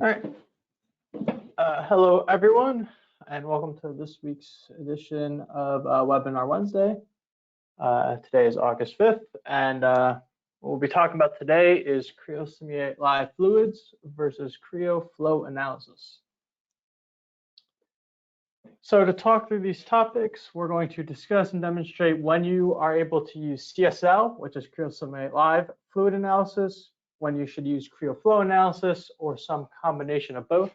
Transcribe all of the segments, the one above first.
All right. Hello, everyone, and welcome to this week's edition of Webinar Wednesday. Today is August 5th, and what we'll be talking about today is Creo Simulate Live Fluids versus Creo Flow Analysis. So to talk through these topics, we're going to discuss and demonstrate when you are able to use CSL, which is Creo Simulate Live Fluid Analysis, when you should use Creo Flow Analysis, or some combination of both.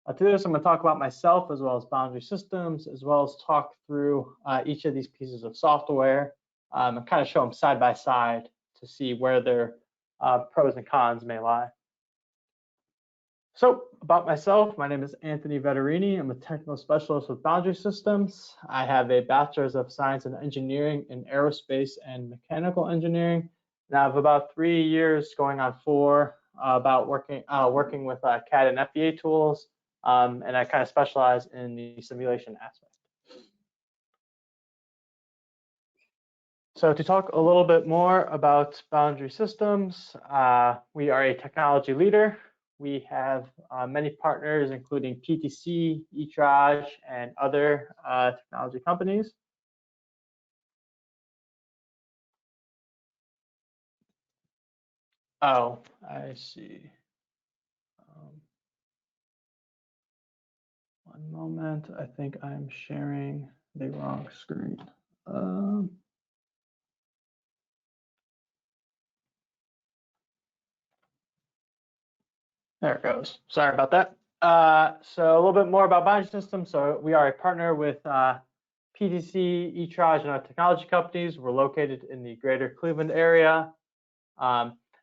To this, I'm going to talk about myself as well as Boundary Systems, as well as talk through each of these pieces of software and kind of show them side by side to see where their pros and cons may lie. So about myself, my name is Anthony Vetterini. I'm a technical specialist with Boundary Systems. I have a Bachelor's of Science in Engineering in Aerospace and Mechanical Engineering. And I have about 3 years going on 4 about working with CAD and FEA tools. And I kind of specialize in the simulation aspect. So to talk a little bit more about Boundary Systems, we are a technology leader. We have many partners, including PTC, eTraj, and other technology companies. Oh, I see. One moment, I think I'm sharing the wrong screen. There it goes. Sorry about that. So a little bit more about Boundary Systems. So we are a partner with PTC, eTraj, and other technology companies. We're located in the greater Cleveland area.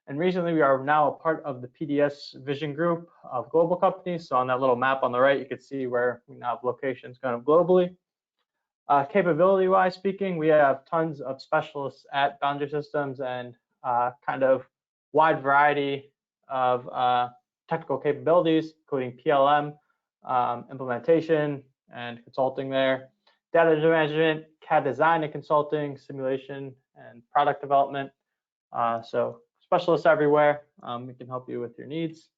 And recently, we are now a part of the PDSVISION group of global companies. So on that little map on the right, you can see where we now have locations kind of globally. Capability-wise speaking, we have tons of specialists at Boundary Systems and kind of wide variety of technical capabilities, including PLM, implementation, and consulting there, data management, CAD design and consulting, simulation, and product development. So specialists everywhere. We can help you with your needs.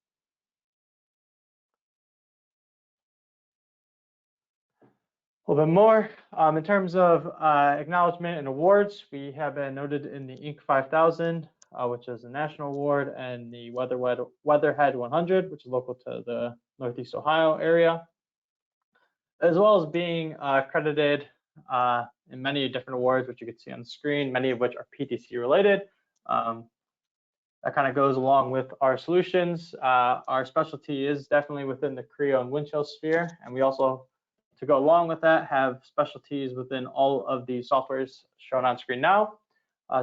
A little bit more in terms of acknowledgement and awards. We have been noted in the Inc. 5000, which is a national award, and the Weatherhead 100, which is local to the Northeast Ohio area, as well as being accredited in many different awards, which you can see on the screen, many of which are PTC related. That kind of goes along with our solutions. Our specialty is definitely within the Creo and Windchill sphere, and we also, to go along with that, have specialties within all of the softwares shown on screen now.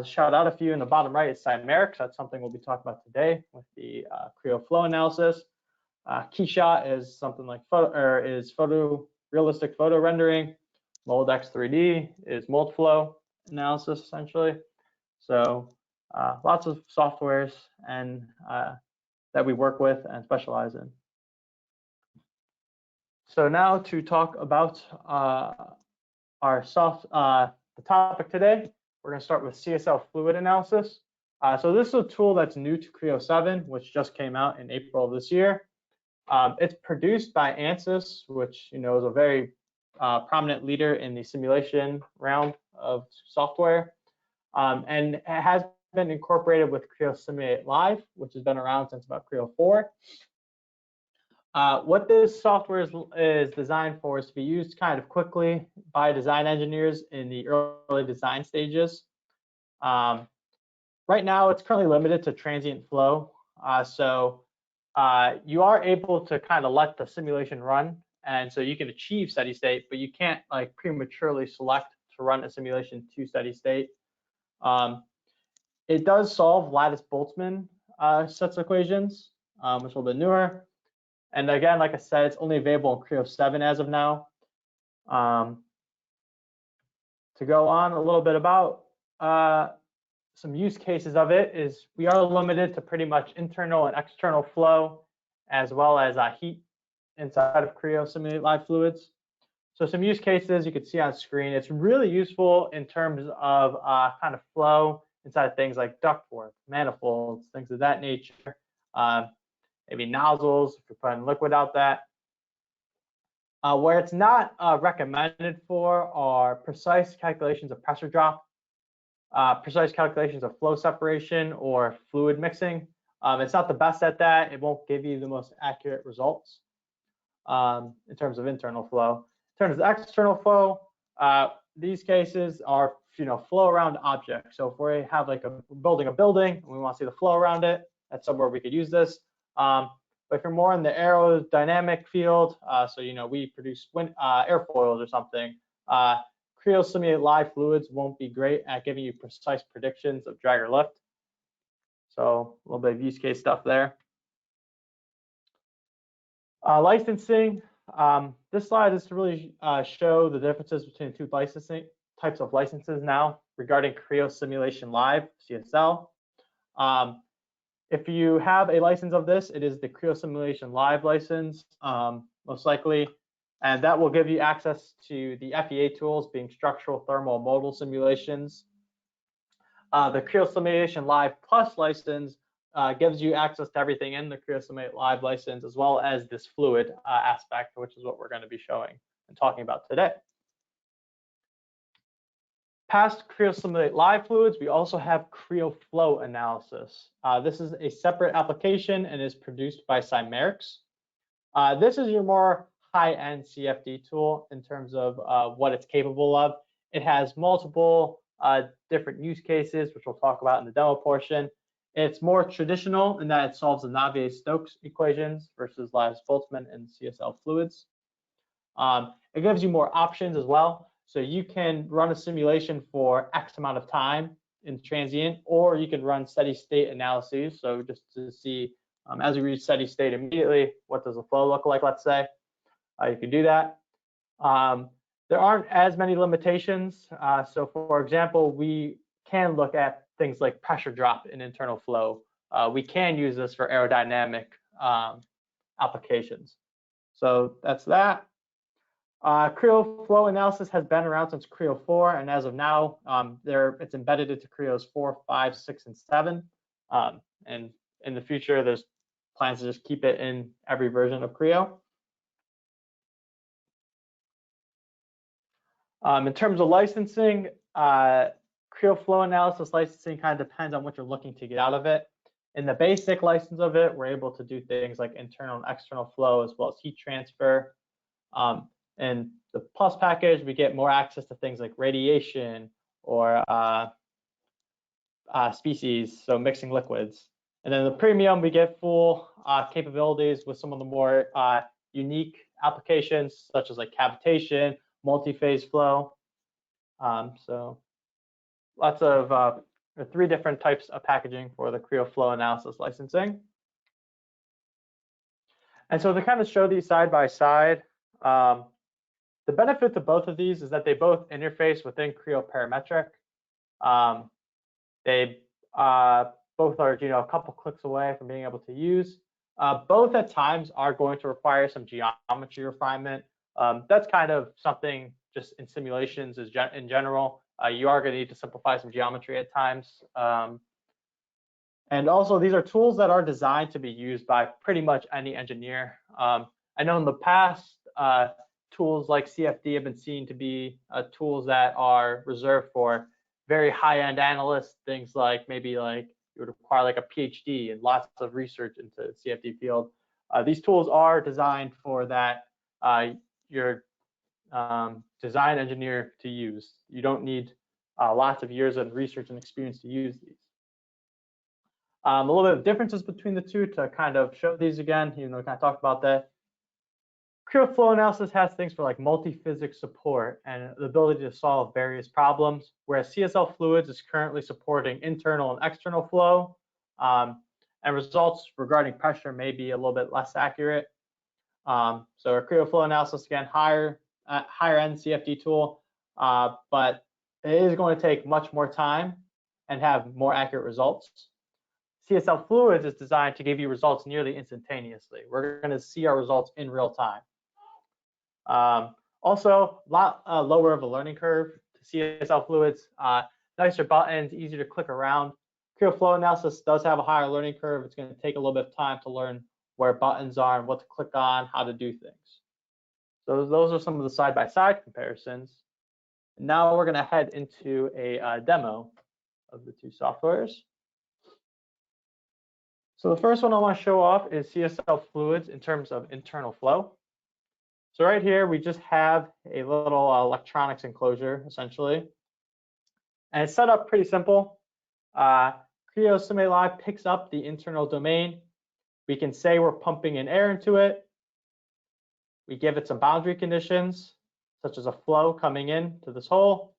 Shout out a few in the bottom right is Cymeric. That's something we'll be talking about today with the Creo Flow Analysis. Keyshot is something like realistic photo rendering. Moldex 3D is mold flow analysis, essentially. So lots of softwares and that we work with and specialize in. So now to talk about the topic today, we're going to start with CSL fluid analysis. So this is a tool that's new to Creo 7, which just came out in April of this year. It's produced by ANSYS, which is a very prominent leader in the simulation realm of software, and it has been incorporated with Creo Simulate Live, which has been around since about Creo 4. What this software is designed for is to be used kind of quickly by design engineers in the early design stages. Right now, it's currently limited to transient flow. So you are able to kind of let the simulation run, and so you can achieve steady state, but you can't like prematurely select to run a simulation to steady state. It does solve Lattice-Boltzmann sets of equations, which is a little bit newer. And again, like I said, it's only available in Creo 7 as of now. To go on a little bit about some use cases of it is we are limited to pretty much internal and external flow, as well as heat inside of Creo Simulate Live Fluids. So some use cases you can see on screen. It's really useful in terms of kind of flow inside of things like ductwork, manifolds, things of that nature. maybe nozzles if you're putting liquid out that. Where it's not recommended for are precise calculations of pressure drop, precise calculations of flow separation, or fluid mixing. It's not the best at that. It won't give you the most accurate results in terms of internal flow. In terms of external flow, these cases are flow around objects. So if we have like building a building and we want to see the flow around it, that's somewhere we could use this. But if you're more in the aerodynamic field, so we produce airfoils or something, Creo Simulate Live fluids won't be great at giving you precise predictions of drag or lift. So a little bit of use case stuff there. Licensing. This slide is to really show the differences between the two types of licenses now regarding Creo Simulation Live, CSL. If you have a license of this, it is the Creo Simulation Live license, most likely, and that will give you access to the FEA tools, being structural, thermal, modal simulations. The Creo Simulation Live Plus license gives you access to everything in the Creo Simulate Live license, as well as this fluid aspect, which is what we're going to be showing and talking about today. Past Creo Simulate Live fluids, we also have Creo Flow Analysis. This is a separate application and is produced by Cymerics. This is your more high-end CFD tool in terms of what it's capable of. It has multiple different use cases, which we'll talk about in the demo portion. It's more traditional in that it solves the Navier-Stokes equations versus Linus-Boltzmann and CSL fluids. It gives you more options as well. So you can run a simulation for X amount of time in transient, or you can run steady state analyses. So just to see, as we reach steady state immediately, what does the flow look like, let's say. You can do that. There aren't as many limitations. So for example, we can look at things like pressure drop in internal flow. We can use this for aerodynamic applications. So that's that. Creo Flow Analysis has been around since Creo 4, and as of now, it's embedded into Creos 4, 5, 6, and 7. And in the future, there's plans to just keep it in every version of Creo. In terms of licensing, Creo Flow Analysis licensing kind of depends on what you're looking to get out of it. In the basic license of it, we're able to do things like internal and external flow, as well as heat transfer. In the Plus package, we get more access to things like radiation or species, so mixing liquids. And then the Premium, we get full capabilities with some of the more unique applications, such as like cavitation, multi-phase flow. So lots of 3 different types of packaging for the Creo Flow Analysis licensing. And so to kind of show these side by side, the benefit to both of these is that they both interface within Creo Parametric. They both are a couple clicks away from being able to use. Both at times are going to require some geometry refinement. That's kind of something just in simulations in general. You are going to need to simplify some geometry at times. And also, these are tools that are designed to be used by pretty much any engineer. I know in the past, tools like CFD have been seen to be tools that are reserved for very high-end analysts, things like maybe like you would require like a PhD and lots of research into the CFD field. These tools are designed for that your design engineer to use. You don't need lots of years of research and experience to use these. A little bit of differences between the two to kind of show these again, even though we kind of talked about that. Creo Flow Analysis has things for like multi-physics support and the ability to solve various problems, whereas CSL Fluids is currently supporting internal and external flow, and results regarding pressure may be a little bit less accurate. So our Creo Flow Analysis, again, higher end CFD tool, but it is going to take much more time and have more accurate results. CSL Fluids is designed to give you results nearly instantaneously. We're going to see our results in real time. Also, a lot lower of a learning curve to CSL Fluids. Nicer buttons, easier to click around. Creo Flow Analysis does have a higher learning curve. It's going to take a little bit of time to learn where buttons are and what to click on, how to do things. So those are some of the side-by-side comparisons. Now we're going to head into a demo of the two softwares. So the first one I want to show off is CSL fluids in terms of internal flow. So right here, we just have a little electronics enclosure, essentially. And it's set up pretty simple. Creo Simulate Live picks up the internal domain. We can say we're pumping in air into it. We give it some boundary conditions, such as a flow coming in to this hole,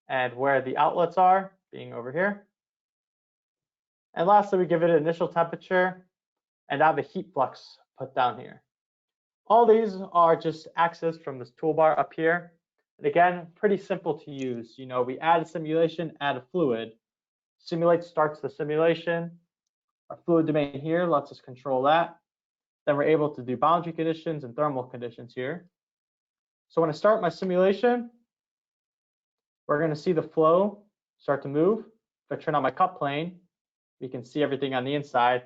and where the outlets are, being over here. And lastly, we give it an initial temperature and have a heat flux put down here. All these are just accessed from this toolbar up here. And again, pretty simple to use. You know, we add a simulation, add a fluid. Simulate starts the simulation. Our fluid domain here lets us control that. Then we're able to do boundary conditions and thermal conditions here. So when I start my simulation, we're going to see the flow start to move. If I turn on my cut plane, we can see everything on the inside.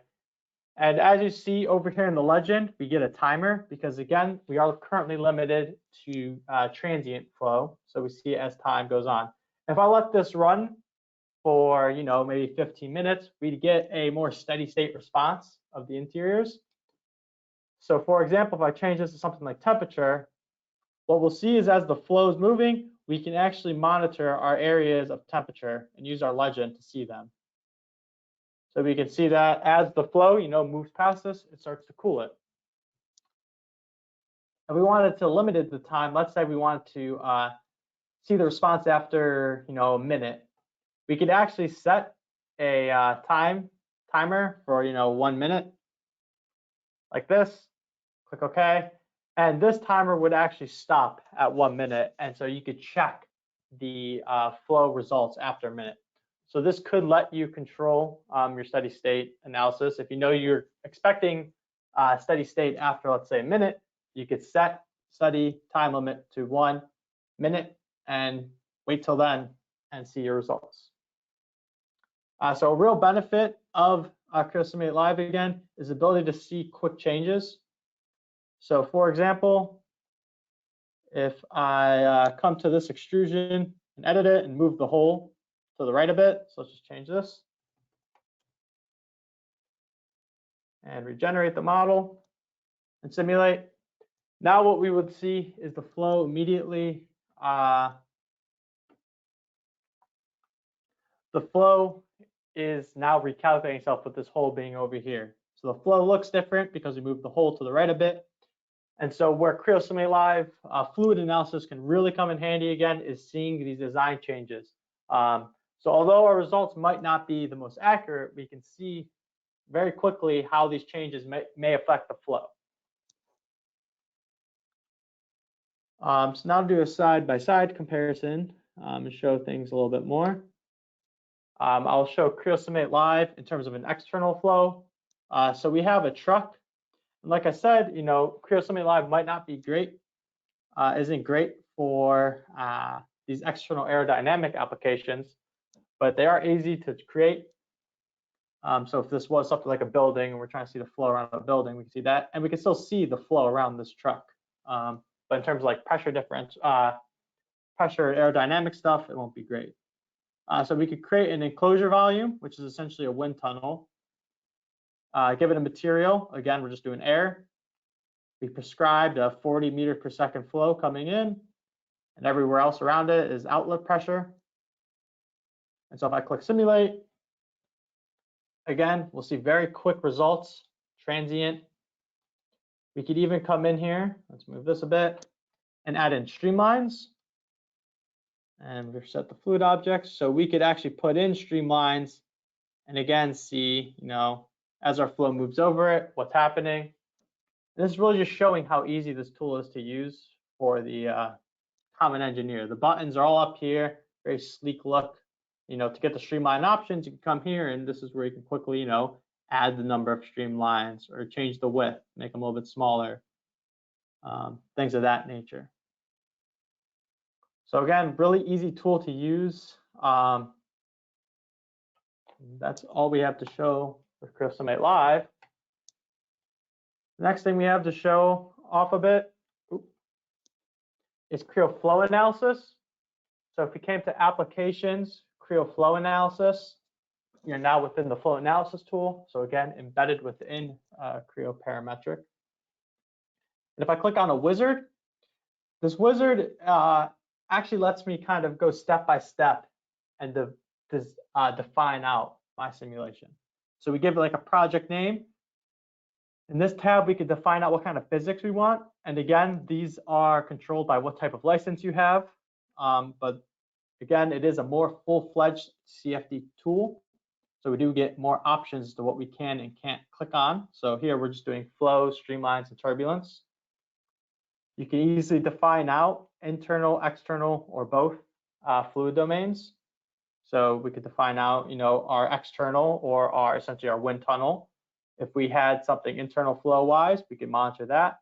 And as you see over here in the legend, we get a timer because, again, we are currently limited to transient flow. So we see it as time goes on. If I let this run for, you know, maybe 15 minutes, we'd get a more steady state response of the interiors. So for example, if I change this to something like temperature, what we'll see is as the flow is moving, we can actually monitor our areas of temperature and use our legend to see them. So we can see that as the flow, you know, moves past us, it starts to cool it. If we wanted to limit the time, let's say we wanted to see the response after, you know, a minute, we could actually set a timer for, you know, 1 minute, like this. Click OK, and this timer would actually stop at 1 minute, and so you could check the flow results after a minute. So this could let you control your steady state analysis. If you know you're expecting steady state after, let's say, a minute, you could set study time limit to 1 minute and wait till then and see your results. So a real benefit of Creo Simulate Live, again, is the ability to see quick changes. So for example, if I come to this extrusion and edit it and move the hole to the right a bit, so let's just change this and regenerate the model and simulate. Now what we would see is the flow immediately. The flow is now recalculating itself with this hole being over here. So the flow looks different because we moved the hole to the right a bit. And so where Creo Simulate Live fluid analysis can really come in handy again is seeing these design changes. So although our results might not be the most accurate, we can see very quickly how these changes may affect the flow. So now to do a side-by-side comparison and show things a little bit more. I'll show Creo Simulate Live in terms of an external flow. So we have a truck. And like I said, you know, Creo Simulate Live might not be great, isn't great for these external aerodynamic applications, but they are easy to create. So if this was something like a building and we're trying to see the flow around a building, we can see that, and we can still see the flow around this truck. But in terms of like pressure difference, pressure aerodynamic stuff, it won't be great. So we could create an enclosure volume, which is essentially a wind tunnel. Give it a material. Again, we're just doing air. We prescribed a 40 meter per second flow coming in, and everywhere else around it is outlet pressure. And so if I click simulate, again, we'll see very quick results, transient. We could even come in here, let's move this a bit, and add in streamlines. And we've set the fluid objects. So we could actually put in streamlines and again see, you know, as our flow moves over it, what's happening. And this is really just showing how easy this tool is to use for the common engineer. The buttons are all up here, very sleek look. You know, to get the streamline options, you can come here and this is where you can quickly, you know, add the number of streamlines or change the width, make them a little bit smaller, things of that nature. So again, really easy tool to use. That's all we have to show with Creo Simulate Live. The next thing we have to show off a bit is Creo Flow Analysis. So if we came to Applications, Creo Flow Analysis, you're now within the Flow Analysis tool. So again, embedded within Creo Parametric. And if I click on a wizard, this wizard actually lets me kind of go step by step and define out my simulation. So we give it like a project name. In this tab, we could define out what kind of physics we want. And again, these are controlled by what type of license you have. But again, it is a more full-fledged CFD tool. So we do get more options to what we can and can't click on. So here we're just doing flow, streamlines, and turbulence. You can easily define out internal, external, or both fluid domains. So we could define out, our external or essentially our wind tunnel. If we had something internal flow-wise, we could monitor that,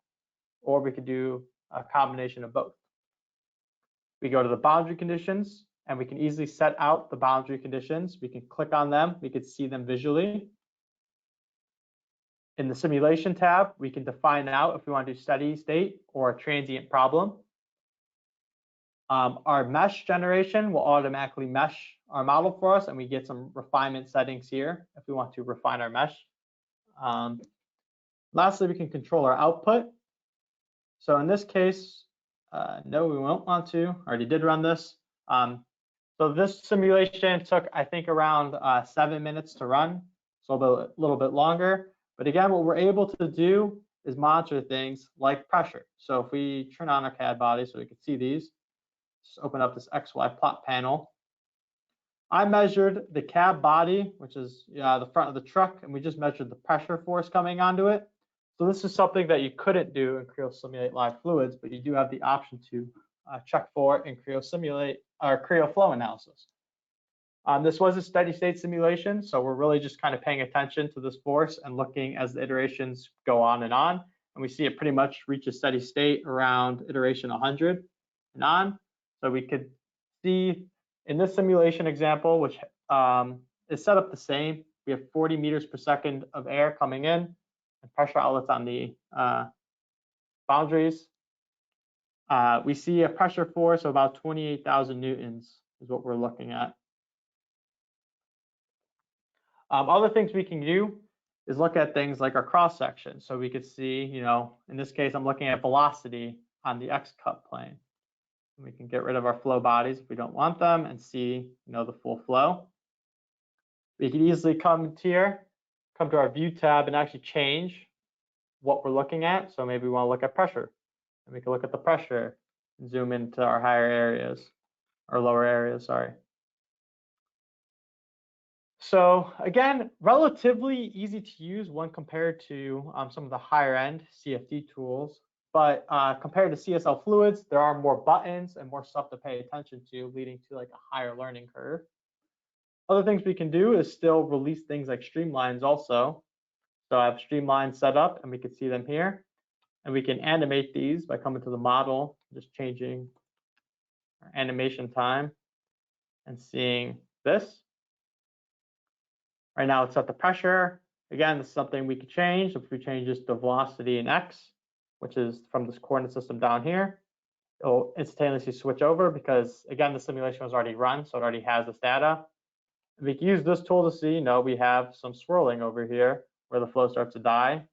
or we could do a combination of both. We go to the boundary conditions, and we can easily set out the boundary conditions. We can click on them. We could see them visually. In the simulation tab, we can define out if we want to do steady state or a transient problem. Our mesh generation will automatically mesh our model for us, and we get some refinement settings here if we want to refine our mesh. Lastly, we can control our output. So in this case, no, we won't want to. I already did run this. So this simulation took, I think, around 7 minutes to run, so a little bit longer. But again, what we're able to do is monitor things like pressure. So if we turn on our CAD body so we can see these, just open up this XY plot panel. I measured the cab body, which is the front of the truck, and we just measured the pressure force coming onto it. So this is something that you couldn't do in Creo Simulate Live Fluids, but you do have the option to check for it in Creo Simulate or Creo Flow Analysis. This was a steady state simulation, so we're really just kind of paying attention to this force and looking as the iterations go on. And we see it pretty much reach a steady state around iteration 100 and on. So we could see in this simulation example, which is set up the same, we have 40 meters per second of air coming in and pressure outlets on the boundaries. We see a pressure force of about 28,000 newtons is what we're looking at. Other things we can do is look at things like our cross section. So we could see, in this case, I'm looking at velocity on the x-cut plane. We can get rid of our flow bodies if we don't want them and see, the full flow. We can easily come to our view tab and actually change what we're looking at. So maybe we want to look at pressure, and we can look at the pressure and zoom into our higher areas or lower areas, sorry. So again, relatively easy to use when compared to some of the higher end CFD tools. But compared to CSL fluids, there are more buttons and more stuff to pay attention to, leading to like a higher learning curve. Other things we can do is still release things like streamlines also. So I have streamlines set up, and we can see them here. And we can animate these by coming to the model, just changing our animation time and seeing this. Right now it's set the pressure. Again, this is something we could change. If we change this to velocity in X, which is from this coordinate system down here, it'll instantaneously switch over because, again, the simulation was already run, so it already has this data. And we can use this tool to see, we have some swirling over here where the flow starts to die.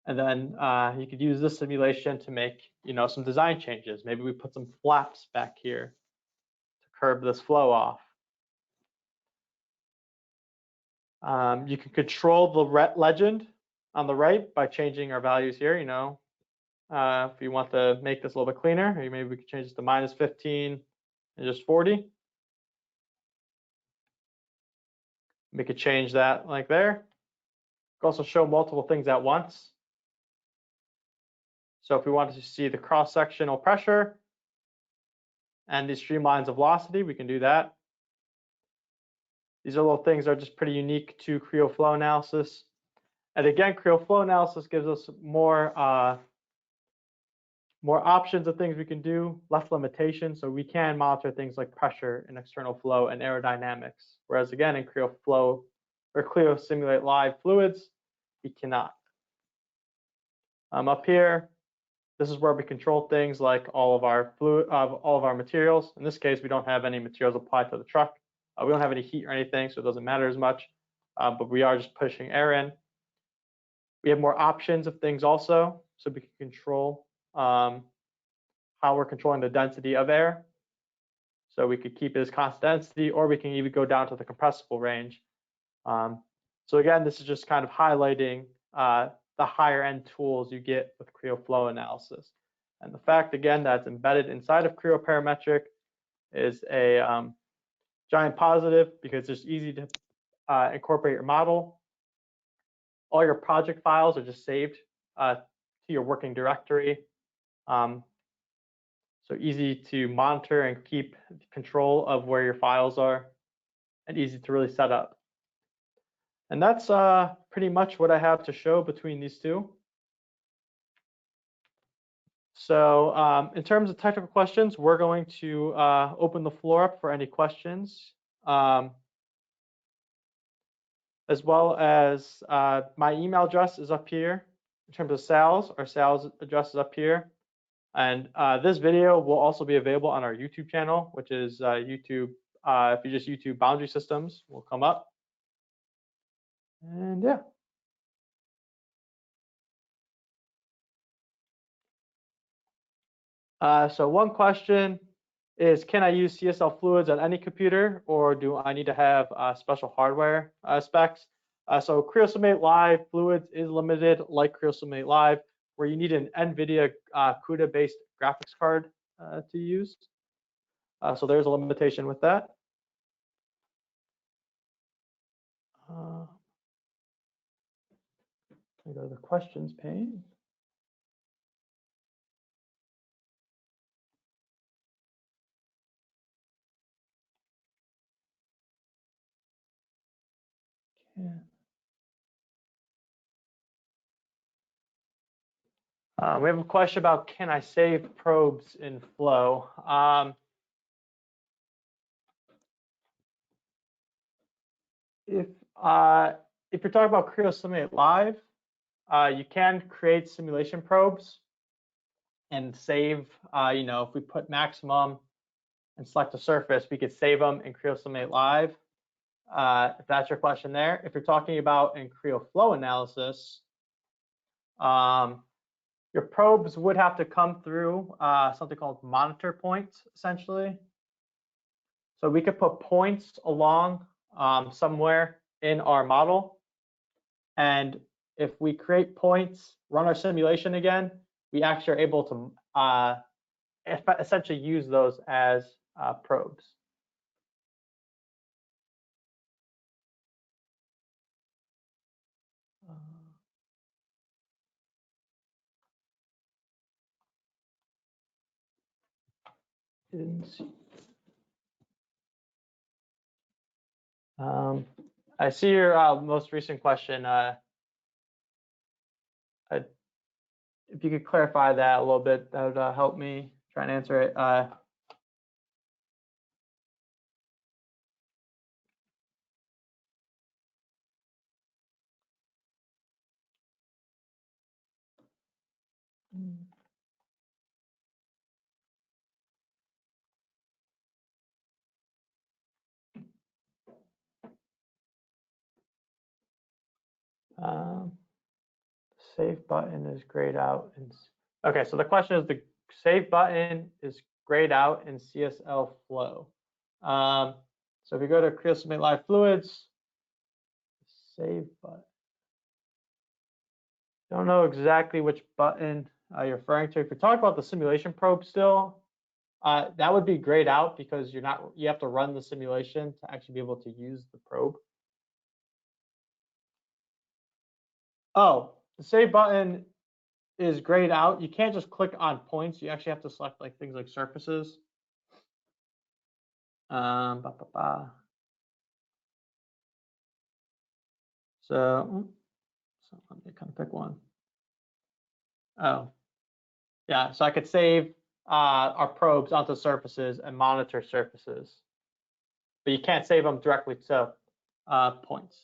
And then you could use this simulation to make, some design changes. Maybe we put some flaps back here to curb this flow off. You can control the legend on the right by changing our values here. If you want to make this a little bit cleaner, maybe we could change this to -15 and just 40. We could change that like there. We could also show multiple things at once. So if we wanted to see the cross-sectional pressure and the streamlines of velocity, we can do that. These are little things that are just pretty unique to Creo Flow Analysis. And again, Creo Flow Analysis gives us more options of things we can do, less limitations, so we can monitor things like pressure and external flow and aerodynamics. Whereas again, in Creo Flow or Creo Simulate Live Fluids, we cannot. Up here, this is where we control things like all of our fluid, all of our materials. In this case, we don't have any materials applied to the truck. We don't have any heat or anything, so it doesn't matter as much. But we are just pushing air in. We have more options of things also, so we can control how we're controlling the density of air. So we could keep it as constant density, or we can even go down to the compressible range. So again, this is just kind of highlighting the higher end tools you get with Creo Flow Analysis. And the fact, again, that it's embedded inside of Creo Parametric is a giant positive, because it's easy to incorporate your model. All your project files are just saved to your working directory. So easy to monitor and keep control of where your files are, and easy to really set up. And that's pretty much what I have to show between these two. So in terms of technical questions, we're going to open the floor up for any questions, as well as my email address is up here. In terms of sales, our sales address is up here. And this video will also be available on our YouTube channel, which is YouTube. If you just YouTube Boundary Systems, will come up. And yeah. So one question is, can I use CSL fluids on any computer, or do I need to have special hardware specs? So Creo Simulate Live fluids is limited, like Creo Simulate Live, where you need an NVIDIA CUDA-based graphics card to use. So there's a limitation with that. I go to the questions page. We have a question about, can I save probes in Flow? If you're talking about Creo Simulate Live, you can create simulation probes and save. If we put maximum and select a surface, we could save them in Creo Simulate Live. If that's your question there. If you're talking about in Creo Flow Analysis, your probes would have to come through something called monitor points, essentially. So we could put points along somewhere in our model, and if we create points, run our simulation again, we actually are able to essentially use those as probes. I see your most recent question. If you could clarify that a little bit, that would help me try and answer it. Save button is grayed out. Okay, so the question is, the save button is grayed out in CSL Flow. So if you go to Creo Simulate Live Fluids, save button. Don't know exactly which button you're referring to. If you're talking about the simulation probe still, that would be grayed out, because you have to run the simulation to actually be able to use the probe. Oh, the save button is grayed out. You can't just click on points. You actually have to select like things like surfaces. So let me kind of pick one. Oh, yeah. So I could save our probes onto surfaces and monitor surfaces, but you can't save them directly to points.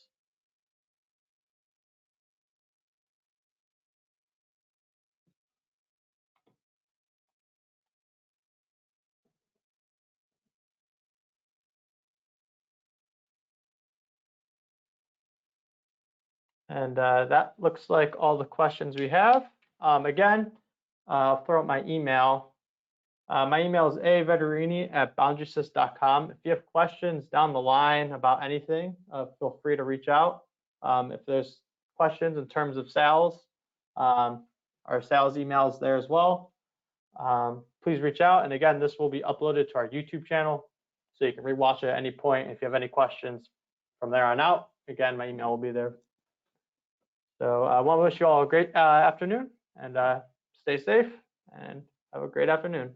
And that looks like all the questions we have. Again, I'll throw out my email. My email is aveterini@boundarysys.com. If you have questions down the line about anything, feel free to reach out. If there's questions in terms of sales, our sales email is there as well. Please reach out. And again, this will be uploaded to our YouTube channel, so you can rewatch it at any point. If you have any questions from there on out, again, my email will be there. So I want to wish you all a great afternoon, and stay safe and have a great afternoon.